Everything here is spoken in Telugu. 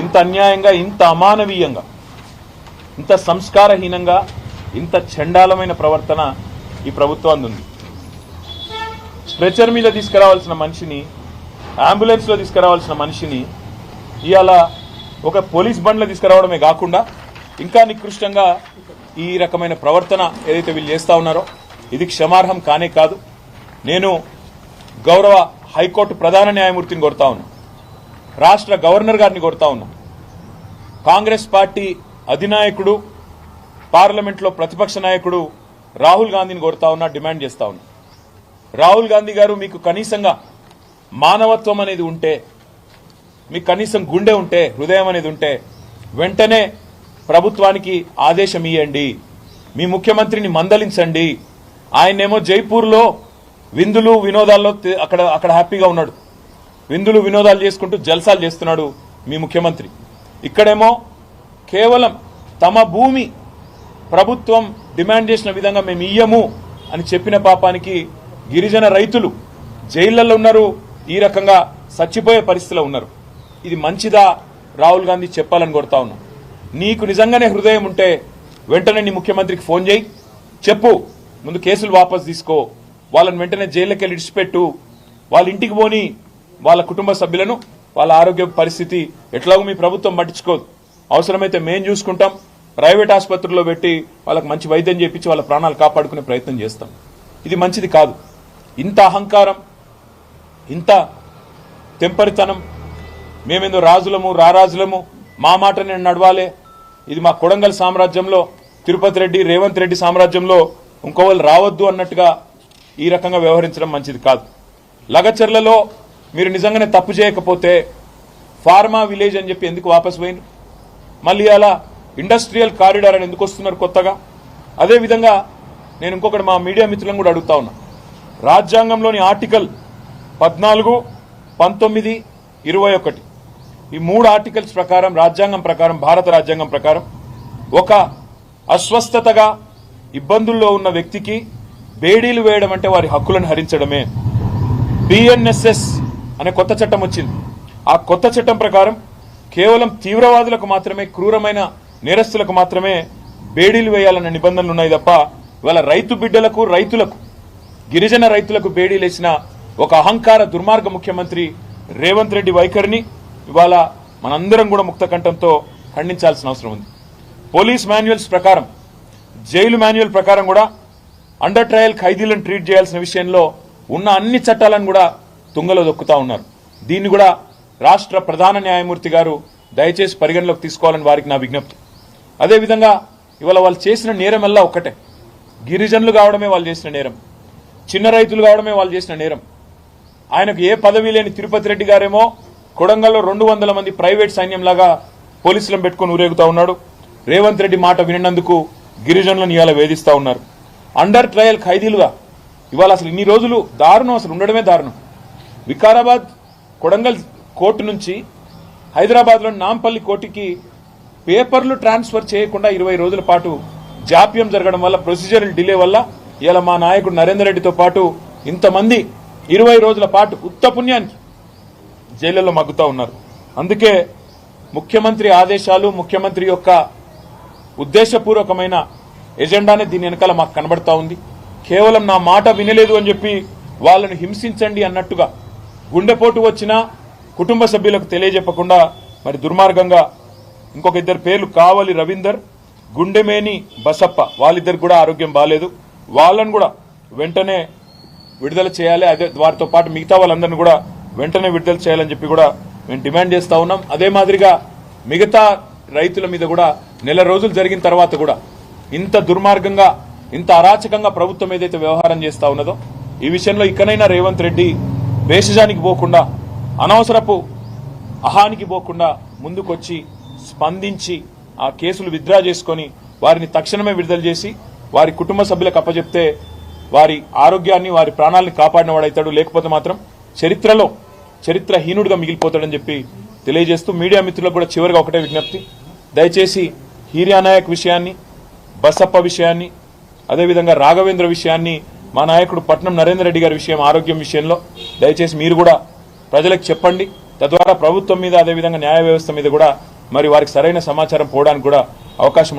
ఇంత అన్యాయంగా, ఇంత అమానవీయంగా, ఇంత సంస్కారహీనంగా, ఇంత చండాలమైన ప్రవర్తన ఈ ప్రభుత్వానికి ఉంది. స్ట్రెచర్ మీద తీసుకురావాల్సిన మనిషిని, అంబులెన్స్లో తీసుకురావాల్సిన మనిషిని ఇవాళ ఒక పోలీస్ బండ్లో తీసుకురావడమే కాకుండా ఇంకా నికృష్టంగా ఈ రకమైన ప్రవర్తన ఏదైతే వీళ్ళు చేస్తా ఉన్నారో ఇది క్షమార్హం కానే కాదు. నేను గౌరవ హైకోర్టు ప్రధాన న్యాయమూర్తిని కోరుతా ఉన్నా, రాష్ట్ర గవర్నర్ గారిని కోరుతా ఉన్నా, కాంగ్రెస్ పార్టీ అధినాయకుడు, పార్లమెంట్లో ప్రతిపక్ష నాయకుడు రాహుల్ గాంధీని కోరుతా ఉన్నా, డిమాండ్ చేస్తా ఉన్నా. రాహుల్ గాంధీ గారు, మీకు కనీసంగా మానవత్వం అనేది ఉంటే, మీకు కనీసం గుండె ఉంటే, హృదయం అనేది ఉంటే వెంటనే ప్రభుత్వానికి ఆదేశం ఇవ్వండి, మీ ముఖ్యమంత్రిని మందలించండి. ఆయనేమో జైపూర్లో విందులు వినోదాల్లో అక్కడ హ్యాపీగా ఉన్నాడు, విందులు వినోదాలు చేసుకుంటూ జల్సాలు చేస్తున్నాడు మీ ముఖ్యమంత్రి. ఇక్కడేమో కేవలం తమ భూమి ప్రభుత్వం డిమాండ్ చేసిన విధంగా మేము ఇయ్యము అని చెప్పిన పాపానికి గిరిజన రైతులు జైళ్లలో ఉన్నారు, ఈ రకంగా చచ్చిపోయే పరిస్థితిలో ఉన్నారు. ఇది మంచిదా? రాహుల్ గాంధీ చెప్పాలని కోరుతా ఉన్నా. నీకు నిజంగానే హృదయం ఉంటే వెంటనే నీ ముఖ్యమంత్రికి ఫోన్ చేయి, చెప్పు, ముందు కేసులు వాపసు తీసుకో, వాళ్ళని వెంటనే జైల్లోకి వెళ్ళి ఇడిచిపెట్టు, వాళ్ళ ఇంటికి పోని వాళ్ళ కుటుంబ సభ్యులను, వాళ్ళ ఆరోగ్య పరిస్థితి ఎట్లాగో మీ ప్రభుత్వం పట్టించుకోదు, అవసరమైతే మేం చూసుకుంటాం, ప్రైవేట్ ఆసుపత్రుల్లో పెట్టి వాళ్ళకి మంచి వైద్యం చేపించి వాళ్ళ ప్రాణాలు కాపాడుకునే ప్రయత్నం చేస్తాం. ఇది మంచిది కాదు. ఇంత అహంకారం, ఇంత తెంపరితనం, మేమేందో రాజులము రారాజులము, మా మాట నేను నడవాలే, ఇది మా కొడంగల్ సామ్రాజ్యంలో తిరుపతి రెడ్డి రేవంత్ రెడ్డి సామ్రాజ్యంలో ఇంకోవాళ్ళు రావద్దు అన్నట్టుగా ఈ రకంగా వ్యవహరించడం మంచిది కాదు. లగచర్లలో మీరు నిజంగానే తప్పు చేయకపోతే ఫార్మా విలేజ్ అని చెప్పి ఎందుకు వాపసు పోయింది? మళ్ళీ అలా ఇండస్ట్రియల్ కారిడార్ అని ఎందుకు వస్తున్నారు కొత్తగా? అదేవిధంగా నేను ఇంకొకటి మా మీడియా మిత్రులను కూడా అడుగుతా ఉన్నా, రాజ్యాంగంలోని ఆర్టికల్ 14, 19, 21 ఈ 3 ఆర్టికల్స్ ప్రకారం, రాజ్యాంగం ప్రకారం, భారత రాజ్యాంగం ప్రకారం ఒక అస్వస్థతగా ఇబ్బందుల్లో ఉన్న వ్యక్తికి బేడీలు వేయడం అంటే వారి హక్కులను హరించడమే. బిఎన్ఎస్ఎస్ అనే కొత్త చట్టం వచ్చింది. ఆ కొత్త చట్టం ప్రకారం కేవలం తీవ్రవాదులకు మాత్రమే, క్రూరమైన నేరస్తులకు మాత్రమే బేడీలు వేయాలన్న నిబంధనలు ఉన్నాయి తప్ప ఇవాళ రైతు బిడ్డలకు, రైతులకు, గిరిజన రైతులకు బేడీలేసిన ఒక అహంకార దుర్మార్గ ముఖ్యమంత్రి రేవంత్ రెడ్డి వైఖరిని ఇవాళ మనందరం కూడా ముక్త కంఠంతో ఖండించాల్సిన అవసరం ఉంది. పోలీస్ మాన్యువల్స్ ప్రకారం, జైలు మాన్యువల్ ప్రకారం కూడా అండర్ ట్రయల్ ఖైదీలను ట్రీట్ చేయాల్సిన విషయంలో ఉన్న అన్ని చట్టాలను కూడా తుంగలో దొక్కుతా ఉన్నారు. దీన్ని కూడా రాష్ట్ర ప్రధాన న్యాయమూర్తి గారు దయచేసి పరిగణలోకి తీసుకోవాలని వారికి నా విజ్ఞప్తి. అదేవిధంగా ఇవాళ వాళ్ళు చేసిన నేరం ఎల్లా ఒక్కటే, గిరిజనులు కావడమే వాళ్ళు చేసిన నేరం, చిన్న రైతులు కావడమే వాళ్ళు చేసిన నేరం. ఆయనకు ఏ పదవి లేని తిరుపతి రెడ్డి గారేమో కొడంగల్లో 200 మంది ప్రైవేట్ సైన్యంలాగా పోలీసులను పెట్టుకుని ఊరేగుతా ఉన్నాడు. రేవంత్ రెడ్డి మాట వినందుకు గిరిజనులను ఇవాళ వేధిస్తా ఉన్నారు. అండర్ ట్రయల్ ఖైదీలుగా ఇవాళ అసలు ఇన్ని రోజులు దారుణం, అసలు ఉండడమే దారుణం. వికారాబాద్ కొడంగల్ కోర్టు నుంచి హైదరాబాద్లోని నాంపల్లి కోర్టుకి పేపర్లు ట్రాన్స్ఫర్ చేయకుండా 20 రోజుల పాటు జాప్యం జరగడం వల్ల, ప్రొసీజరల్ డిలే వల్ల ఇవాళ మా నాయకుడు నరేందర్ రెడ్డితో పాటు ఇంతమంది 20 రోజుల పాటు ఉత్త పుణ్యానికి జైళ్లలో మగ్గుతా ఉన్నారు. అందుకే ముఖ్యమంత్రి ఆదేశాలు, ముఖ్యమంత్రి యొక్క ఉద్దేశపూర్వకమైన ఎజెండానే దీని వెనకాల మాకు కనబడతా ఉంది. కేవలం నా మాట వినలేదు అని చెప్పి వాళ్ళను హింసించండి అన్నట్టుగా గుండెపోటు వచ్చినా కుటుంబ సభ్యులకు తెలియజెప్పకుండా మరి దుర్మార్గంగా ఇంకొక 2 పేర్లు, కావలి రవీందర్, గుండెమేని బసప్ప, వాళ్ళిద్దరు కూడా ఆరోగ్యం బాగాలేదు, వాళ్ళను కూడా వెంటనే విడుదల చేయాలి. అదే వారితో పాటు మిగతా వాళ్ళందరినీ కూడా వెంటనే విడుదల చేయాలని చెప్పి కూడా మేము డిమాండ్ చేస్తా ఉన్నాం. అదే మాదిరిగా మిగతా రైతుల మీద కూడా నెల రోజులు జరిగిన తర్వాత కూడా ఇంత దుర్మార్గంగా, ఇంత అరాచకంగా ప్రభుత్వం ఏదైతే వ్యవహారం చేస్తా ఉన్నదో ఈ విషయంలో ఇకనైనా రేవంత్ రెడ్డి భేషజానికి పోకుండా, అనవసరపు అహానికి పోకుండా ముందుకొచ్చి స్పందించి ఆ కేసులు విత్డ్రా చేసుకొని వారిని తక్షణమే విడుదల చేసి వారి కుటుంబ సభ్యులకు అప్పచెప్తే వారి ఆరోగ్యాన్ని, వారి ప్రాణాలను కాపాడిన వాడైతాడు. లేకపోతే మాత్రం చరిత్రహీనుడిగా మిగిలిపోతాడని చెప్పి తెలియజేస్తూ మీడియా మిత్రులకు కూడా చివరిగా ఒకటే విజ్ఞప్తి, దయచేసి హీర్యానాయక్ విషయాన్ని, బసప్ప విషయాన్ని, అదేవిధంగా రాఘవేంద్ర విషయాన్ని, మా నాయకుడు పట్నం నరేందర్ రెడ్డి గారి విషయం, ఆరోగ్యం విషయంలో దయచేసి మీరు కూడా ప్రజలకు చెప్పండి. తద్వారా ప్రభుత్వం మీద అదేవిధంగా న్యాయ వ్యవస్థ మీద కూడా మరి వారికి సరైన సమాచారం పోవడానికి కూడా అవకాశం ఉంటుంది.